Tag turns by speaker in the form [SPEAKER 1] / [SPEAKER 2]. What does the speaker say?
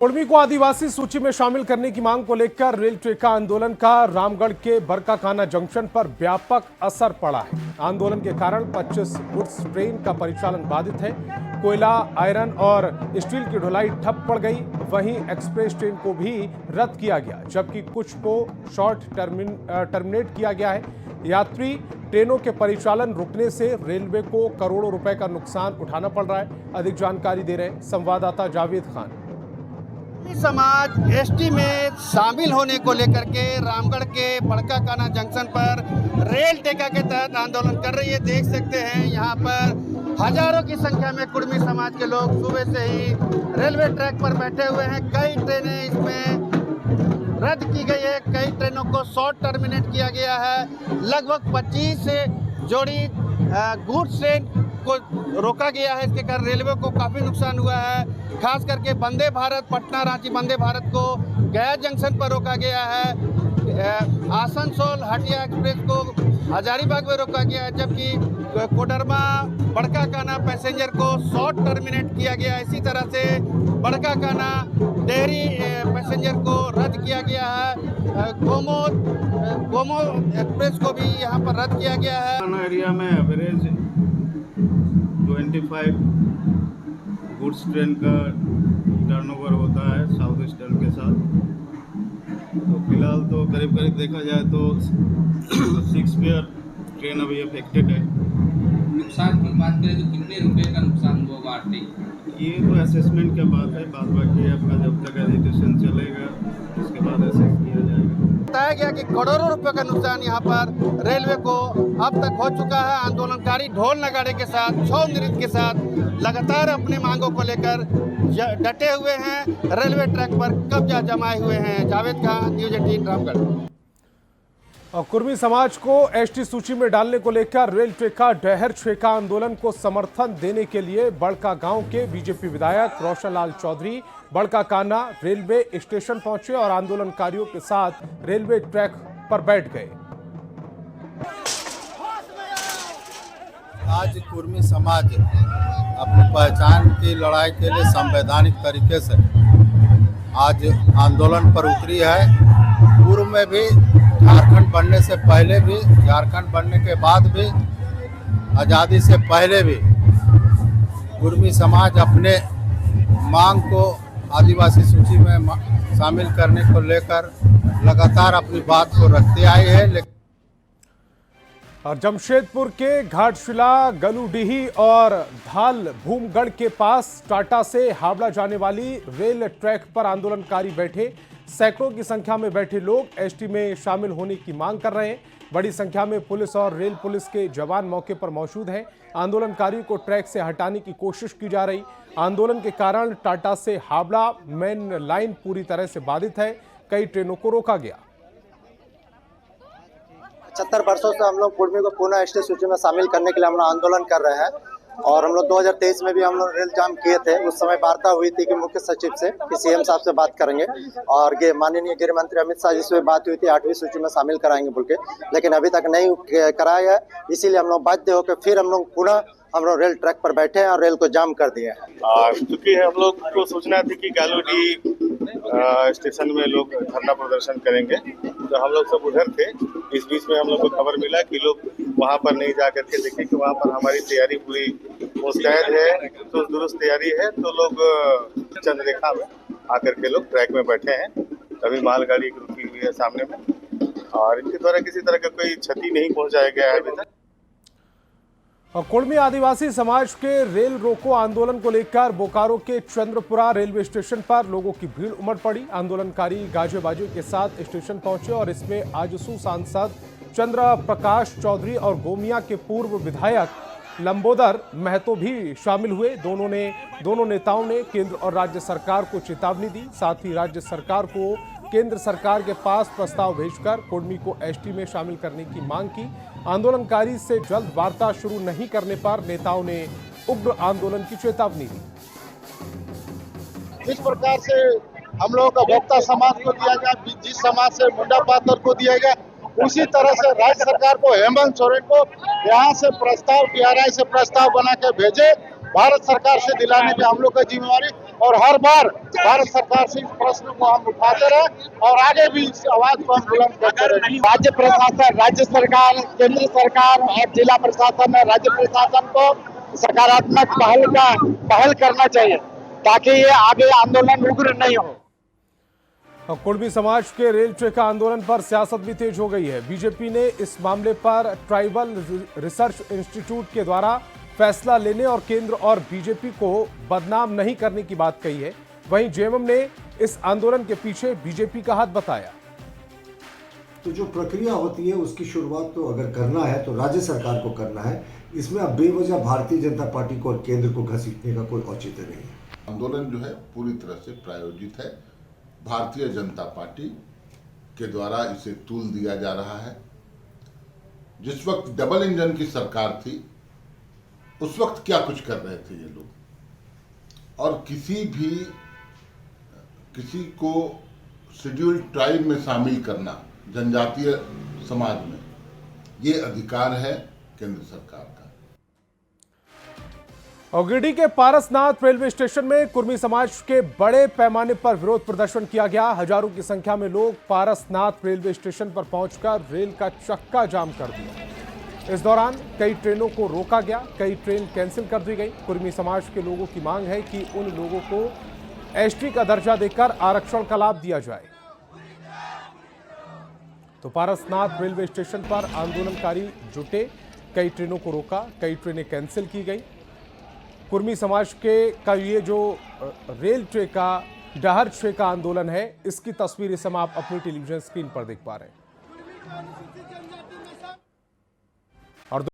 [SPEAKER 1] कुर्मी को आदिवासी सूची में शामिल करने की मांग को लेकर रेल टेका आंदोलन का रामगढ़ के बरकाकाना जंक्शन पर व्यापक असर पड़ा है। आंदोलन के कारण 25 गुड्स ट्रेन का परिचालन बाधित है। कोयला, आयरन और स्टील की ढुलाई ठप पड़ गई। वहीं एक्सप्रेस ट्रेन को भी रद्द किया गया, जबकि कुछ को शॉर्ट टर्मिनेट किया गया है। यात्री ट्रेनों के परिचालन रुकने से रेलवे को करोड़ों रुपए का नुकसान उठाना पड़ रहा है। अधिक जानकारी दे रहे हैं संवाददाता जावेद खान।
[SPEAKER 2] समाज एसटी में शामिल होने को लेकर के रामगढ़ के बड़काकाना जंक्शन पर रेल टेका के तहत आंदोलन कर रही है। देख सकते हैं यहाँ पर हजारों की संख्या में कुर्मी समाज के लोग सुबह से ही रेलवे ट्रैक पर बैठे हुए हैं। कई ट्रेनें इसमें रद्द की गई है, कई ट्रेनों को शॉर्ट टर्मिनेट किया गया है। लगभग 25 जोड़ी गुड्स ट्रेन को रोका गया है। इसके कारण रेलवे को काफ़ी नुकसान हुआ है। खास करके वंदे भारत पटना रांची वंदे भारत को गया जंक्शन पर रोका गया है। आसनसोल हटिया एक्सप्रेस को हजारीबाग में रोका गया है, जबकि कोडरमा बड़काकाना पैसेंजर को शॉर्ट टर्मिनेट किया गया है। इसी तरह से बड़काकाना डेहरी पैसेंजर को रद्द किया गया है। गोमो एक्सप्रेस को भी यहाँ पर रद्द किया गया है।
[SPEAKER 3] एरिया में एवरेज 25 गुड्स ट्रेन का टर्नओवर होता है साउथ ईस्टर्न के साथ। तो फिलहाल तो करीब देखा जाए तो 6 पेयर ट्रेन अभी अफेक्टेड है।
[SPEAKER 4] नुकसान की बात करें तो कितने रुपए का नुकसान होगा आर्थिक?
[SPEAKER 3] ये तो असेसमेंट का बात है, बाद बाकी आपका जब तक एजुकेशन चलेगा उसके बाद असेस किया जाएगा।
[SPEAKER 2] बताया गया कि करोड़ों रुपए का नुकसान यहाँ पर रेलवे को अब तक हो चुका है। आंदोलनकारी ढोल नगाड़े के साथ, छौ नृत्य के साथ लगातार अपने मांगों को लेकर डटे हुए हैं। रेलवे ट्रैक पर कब्जा जमाए हुए हैं। जावेद खान, न्यूज़ 18 रामगढ़।
[SPEAKER 1] और कुर्मी समाज को एसटी सूची में डालने को लेकर रेल टेका डहर छेका आंदोलन को समर्थन देने के लिए बड़का गांव के बीजेपी विधायक रोशन लाल चौधरी बड़काकाना रेलवे स्टेशन पहुंचे और आंदोलनकारियों के साथ रेलवे ट्रैक पर बैठ गए।
[SPEAKER 5] आज कुर्मी समाज अपनी पहचान की लड़ाई के लिए संवैधानिक तरीके से आज आंदोलन पर उतरी है। पूर्व में भी, झारखंड बनने से पहले भी, झारखंड बनने के बाद भी, आज़ादी से पहले भी कुर्मी समाज अपने मांग को आदिवासी सूची में शामिल करने को लेकर लगातार अपनी बात को रखते आए हैं।
[SPEAKER 1] और जमशेदपुर के घाटशिला, गलूडीही और धाल भूमगढ़ के पास टाटा से हावड़ा जाने वाली रेल ट्रैक पर आंदोलनकारी बैठे। सैकड़ों की संख्या में बैठे लोग एसटी में शामिल होने की मांग कर रहे हैं। बड़ी संख्या में पुलिस और रेल पुलिस के जवान मौके पर मौजूद हैं। आंदोलनकारियों को ट्रैक से हटाने की कोशिश की जा रही। आंदोलन के कारण टाटा से हावड़ा मेन लाइन पूरी तरह से बाधित है। कई ट्रेनों को रोका गया।
[SPEAKER 6] 75 वर्षों से हम लोग कुर्मी को पुनः एसटी सूची में शामिल करने के लिए हम लोग आंदोलन कर रहे हैं। और हम लोग 2023 में भी हम लोग रेल जाम किए थे। उस समय वार्ता हुई थी कि मुख्य सचिव से, कि सीएम साहब से बात करेंगे और माननीय गृह मंत्री अमित शाह जी से बात हुई थी 8वीं सूची में शामिल कराएंगे बोल के, लेकिन अभी तक नहीं कराया है। इसीलिए हम लोग बाध्य होकर फिर हम लोग पुनः रेल ट्रैक पर बैठे हैं और रेल को जाम कर दिए हैं।
[SPEAKER 3] क्योंकि हम लोग को सूचना थी कि गालूडी स्टेशन में लोग धरना प्रदर्शन करेंगे, तो हम लोग सब उधर थे। इस बीच में हम लोग को खबर मिला कि लोग वहां पर नहीं जा करके देखे कि वहां पर हमारी तैयारी पूरी मुस्तैद है, तो दुरुस्त तैयारी है। तो लोग चंद्ररेखा में आकर के लोग ट्रैक में बैठे हैं। अभी मालगाड़ी रुकी हुई है सामने में और इनके द्वारा किसी तरह का कोई क्षति नहीं पहुंचाया गया है अभी तक।
[SPEAKER 1] और कुर्मी आदिवासी समाज के रेल रोको आंदोलन को लेकर बोकारो के चंद्रपुरा रेलवे स्टेशन पर लोगों की भीड़ उमड़ पड़ी। आंदोलनकारी गाजे बाजे के साथ स्टेशन पहुंचे और इसमें आजसू सांसद चंद्र प्रकाश चौधरी और गोमिया के पूर्व विधायक लंबोदर महतो भी शामिल हुए। दोनों नेताओं ने केंद्र और राज्य सरकार को चेतावनी दी। साथ ही राज्य सरकार को केंद्र सरकार के पास प्रस्ताव भेजकर कुर्मी को एसटी में शामिल करने की मांग की। आंदोलनकारी से जल्द वार्ता शुरू नहीं करने पर नेताओं ने उग्र आंदोलन की चेतावनी दी।
[SPEAKER 7] जिस प्रकार से हम लोगों का भोक्ता समाज को दिया गया, जिस समाज से मुंडा पात्र को दिया गया, उसी तरह से राज्य सरकार को, हेमंत सोरेन को यहाँ से प्रस्ताव, TRI से प्रस्ताव बना के भेजे। भारत सरकार से दिलाने की हम लोग का जिम्मेवारी और हर बार भारत सरकार से इस प्रश्न को हम उठाते रहे और आगे भी इस आवाज को हम बुलंद करते रहे। राज्य प्रशासन, राज्य सरकार, केंद्र सरकार और जिला प्रशासन और राज्य प्रशासन को सकारात्मक पहल करना चाहिए ताकि ये आगे आंदोलन उग्र नहीं हो।
[SPEAKER 1] कुर्मी समाज के रेल ट्रेका आंदोलन पर सियासत भी तेज हो गई है। बीजेपी ने इस मामले पर ट्राइबल रिसर्च इंस्टीट्यूट के द्वारा फैसला लेने और केंद्र और बीजेपी को बदनाम नहीं करने की बात कही है। वहीं जेएमएम ने इस आंदोलन के पीछे बीजेपी का हाथ बताया।
[SPEAKER 8] तो जो प्रक्रिया होती है उसकी शुरुआत तो अगर करना है तो राज्य सरकार को करना है। इसमें अब बेवजह भारतीय जनता पार्टी को और केंद्र को घसीटने का कोई औचित्य नहीं है।
[SPEAKER 9] आंदोलन जो है पूरी तरह से प्रायोजित है। भारतीय जनता पार्टी के द्वारा इसे तूल दिया जा रहा है। जिस वक्त डबल इंजन की सरकार थी उस वक्त क्या कुछ कर रहे थे ये लोग, और किसी को शेड्यूल्ड ट्राइब में शामिल करना जनजातीय समाज में, ये अधिकार है केंद्र सरकार का।
[SPEAKER 1] और गिरिडीह के पारसनाथ रेलवे स्टेशन में कुर्मी समाज के बड़े पैमाने पर विरोध प्रदर्शन किया गया। हजारों की संख्या में लोग पारसनाथ रेलवे स्टेशन पर पहुंचकर रेल का चक्का जाम कर दिया। इस दौरान कई ट्रेनों को रोका गया, कई ट्रेन कैंसिल कर दी गई। कुर्मी समाज के लोगों की मांग है कि उन लोगों को एसटी का दर्जा देकर आरक्षण का लाभ दिया जाए। तो पारसनाथ रेलवे स्टेशन पर आंदोलनकारी जुटे, कई ट्रेनों को रोका, कई ट्रेनें कैंसिल की गई। कुर्मी समाज के का ये जो रेल ट्रेका डहर ट्रेका आंदोलन है, इसकी तस्वीर इस समय आप अपनी टेलीविजन स्क्रीन पर देख पा रहे हैं।